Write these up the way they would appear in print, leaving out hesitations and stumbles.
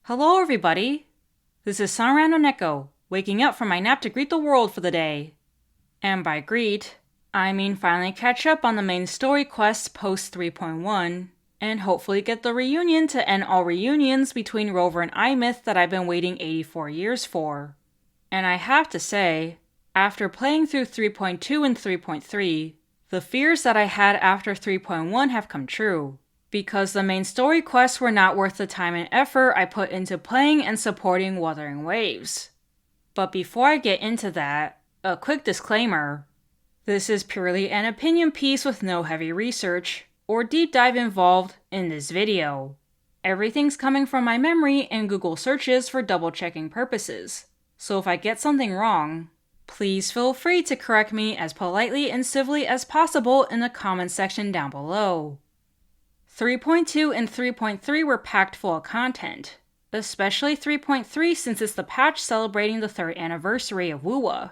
Hello everybody! This is Sanran Oneko, waking up from my nap to greet the world for the day. And by greet, I mean finally catch up on the main story quest post 3.1, and hopefully get the reunion to end all reunions between Rover and Imyth that I've been waiting 84 years for. And I have to say, after playing through 3.2 and 3.3, the fears that I had after 3.1 have come true. Because the main story quests were not worth the time and effort I put into playing and supporting Wuthering Waves. But before I get into that, a quick disclaimer. This is purely an opinion piece with no heavy research or deep dive involved in this video. Everything's coming from my memory and Google searches for double checking purposes. So if I get something wrong, please feel free to correct me as politely and civilly as possible in the comment section down below. 3.2 and 3.3 were packed full of content, especially 3.3 since it's the patch celebrating the 3rd anniversary of Wuwa,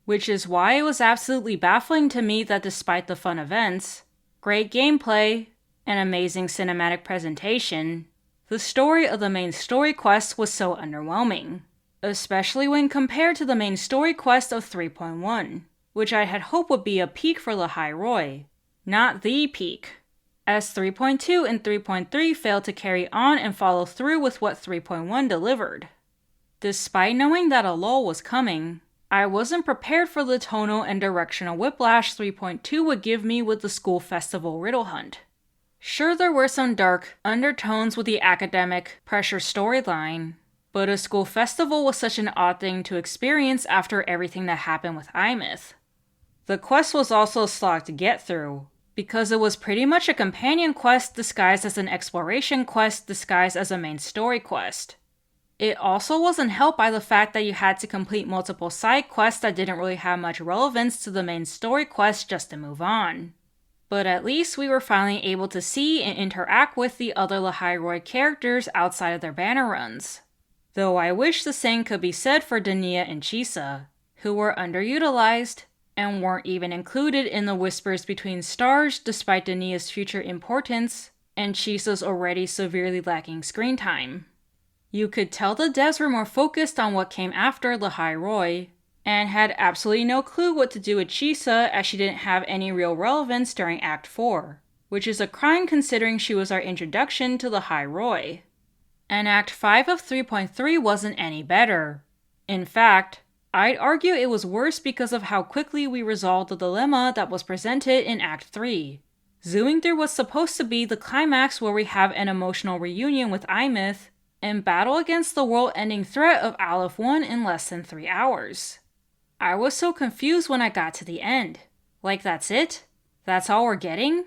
which is why it was absolutely baffling to me that despite the fun events, great gameplay, and amazing cinematic presentation, the story of the main story quest was so underwhelming, especially when compared to the main story quest of 3.1, which I had hoped would be a peak for Lahai-Roi, not the peak. As 3.2 and 3.3 failed to carry on and follow through with what 3.1 delivered. Despite knowing that a lull was coming, I wasn't prepared for the tonal and directional whiplash 3.2 would give me with the school festival riddle hunt. Sure, there were some dark undertones with the academic pressure storyline, but a school festival was such an odd thing to experience after everything that happened with Imyth. The quest was also a slog to get through, because it was pretty much a companion quest disguised as an exploration quest disguised as a main story quest. It also wasn't helped by the fact that you had to complete multiple side quests that didn't really have much relevance to the main story quest just to move on. But at least we were finally able to see and interact with the other Lahai-Roi characters outside of their banner runs. Though I wish the same could be said for Dania and Chisa, who were underutilized, and weren't even included in the Whispers Between Stars despite Dania's future importance and Chisa's already severely lacking screen time. You could tell the devs were more focused on what came after Lahai-Roi, and had absolutely no clue what to do with Chisa as she didn't have any real relevance during Act 4, which is a crime considering she was our introduction to Lahai-Roi. And Act 5 of 3.3 wasn't any better. In fact, I'd argue it was worse because of how quickly we resolved the dilemma that was presented in Act 3. Zooming through what's supposed to be the climax where we have an emotional reunion with Imyth and battle against the world-ending threat of Aleph 1 in less than 3 hours. I was so confused when I got to the end. Like, that's it? That's all we're getting?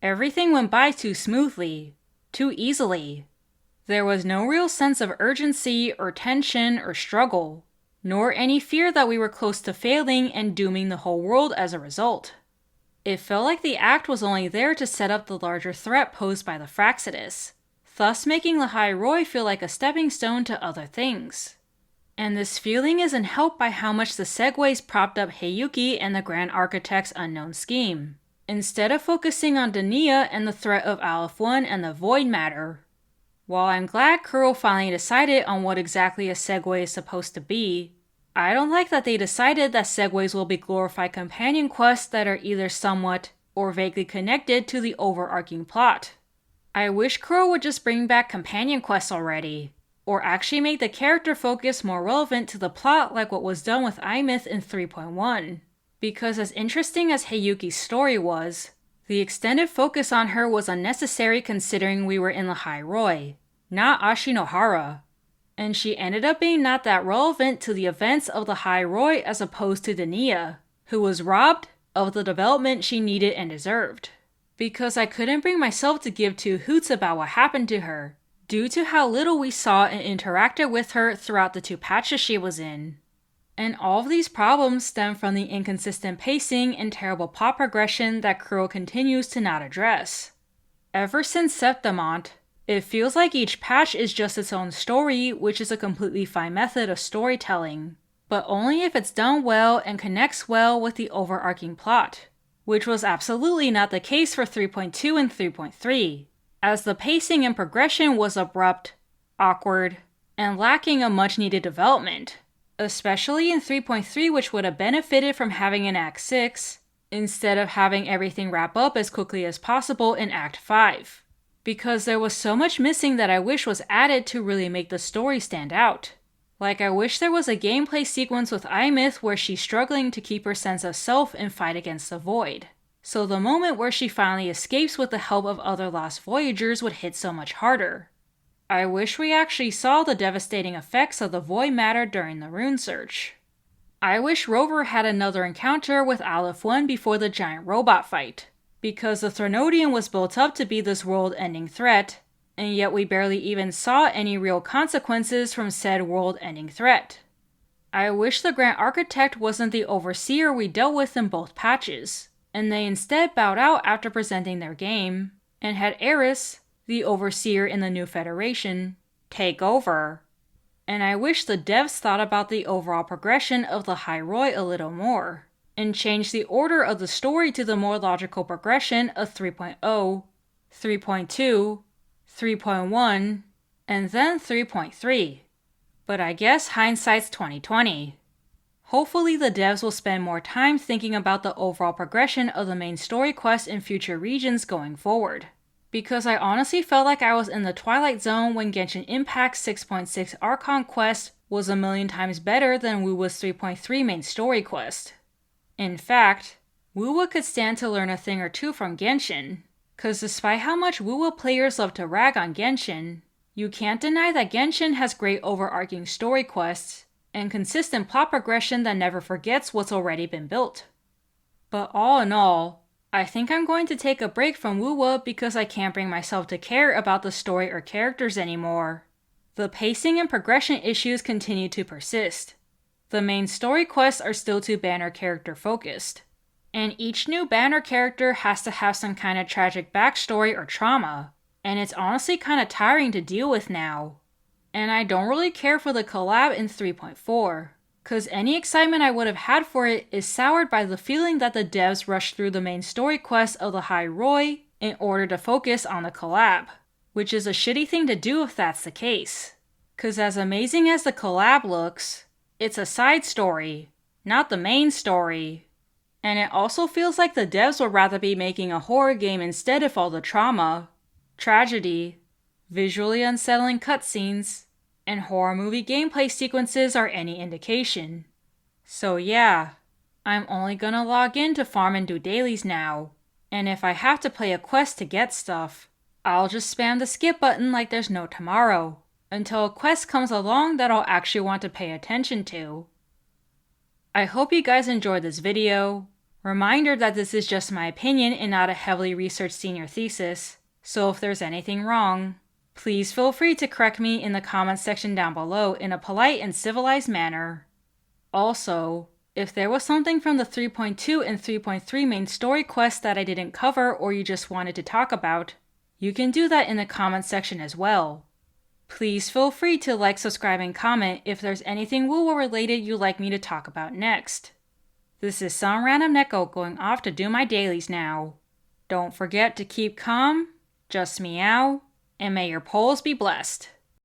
Everything went by too smoothly, too easily. There was no real sense of urgency or tension or struggle, nor any fear that we were close to failing and dooming the whole world as a result. It felt like the act was only there to set up the larger threat posed by the Fraxidus, thus making Lahai-Roi feel like a stepping stone to other things. And this feeling isn't helped by how much the segues propped up Heiyuki and the Grand Architect's unknown scheme, instead of focusing on Dania and the threat of Aleph 1 and the Void Matter. While I'm glad Kuro finally decided on what exactly a segue is supposed to be, I don't like that they decided that segues will be glorified companion quests that are either somewhat or vaguely connected to the overarching plot. I wish Kuro would just bring back companion quests already, or actually make the character focus more relevant to the plot like what was done with Imyth in 3.1. Because as interesting as Heiyuki's story was, the extended focus on her was unnecessary considering we were in Lahai-Roi, not Ashinohara, and she ended up being not that relevant to the events of Lahai-Roi as opposed to Dania, who was robbed of the development she needed and deserved. Because I couldn't bring myself to give two hoots about what happened to her, due to how little we saw and interacted with her throughout the 2 patches she was in. And all of these problems stem from the inconsistent pacing and terrible plot progression that Kuro continues to not address. Ever since Septimont, it feels like each patch is just its own story, which is a completely fine method of storytelling, but only if it's done well and connects well with the overarching plot, which was absolutely not the case for 3.2 and 3.3, as the pacing and progression was abrupt awkward, and lacking a much needed development, especially in 3.3, which would have benefited from having an Act 6 instead of having everything wrap up as quickly as possible in Act 5, because there was so much missing that I wish was added to really make the story stand out. Like, I wish there was a gameplay sequence with Imith where she's struggling to keep her sense of self and fight against the void, so the moment where she finally escapes with the help of other lost voyagers would hit so much harder. I wish we actually saw the devastating effects of the void matter during the rune search. I wish Rover had another encounter with Aleph 1 before the giant robot fight, because the Threnodian was built up to be this world-ending threat, and yet we barely even saw any real consequences from said world-ending threat. I wish the Grand Architect wasn't the Overseer we dealt with in both patches, and they instead bowed out after presenting their game, and had Eris, the Overseer in the new Federation, take over. And I wish the devs thought about the overall progression of Lahai-Roi a little more, and changed the order of the story to the more logical progression of 3.0, 3.2, 3.1, and then 3.3. But I guess hindsight's 2020. Hopefully the devs will spend more time thinking about the overall progression of the main story quest in future regions going forward, because I honestly felt like I was in the Twilight Zone when Genshin Impact's 6.6 Archon quest was a million times better than Wuwa's 3.3 main story quest. In fact, Wuwa could stand to learn a thing or two from Genshin, cause despite how much Wuwa players love to rag on Genshin, you can't deny that Genshin has great overarching story quests and consistent plot progression that never forgets what's already been built. But all in all, I think I'm going to take a break from Wuwa because I can't bring myself to care about the story or characters anymore. The pacing and progression issues continue to persist. The main story quests are still too banner character focused, and each new banner character has to have some kind of tragic backstory or trauma, and it's honestly kind of tiring to deal with now. And I don't really care for the collab in 3.4, cause any excitement I would have had for it is soured by the feeling that the devs rushed through the main story quest of the Lahai-Roi in order to focus on the collab, which is a shitty thing to do if that's the case. Cause as amazing as the collab looks, it's a side story, not the main story. And it also feels like the devs would rather be making a horror game instead if all the trauma, tragedy, visually unsettling cutscenes, and horror movie gameplay sequences are any indication. So yeah, I'm only gonna log in to farm and do dailies now, and if I have to play a quest to get stuff, I'll just spam the skip button like there's no tomorrow, until a quest comes along that I'll actually want to pay attention to. I hope you guys enjoyed this video. Reminder that this is just my opinion and not a heavily researched senior thesis, so if there's anything wrong, please feel free to correct me in the comments section down below in a polite and civilized manner. Also, if there was something from the 3.2 and 3.3 main story quests that I didn't cover or you just wanted to talk about, you can do that in the comments section as well. Please feel free to like, subscribe, and comment if there's anything Wuwa related you'd like me to talk about next. This is some random Neko going off to do my dailies now. Don't forget to keep calm, just meow, and may your polls be blessed.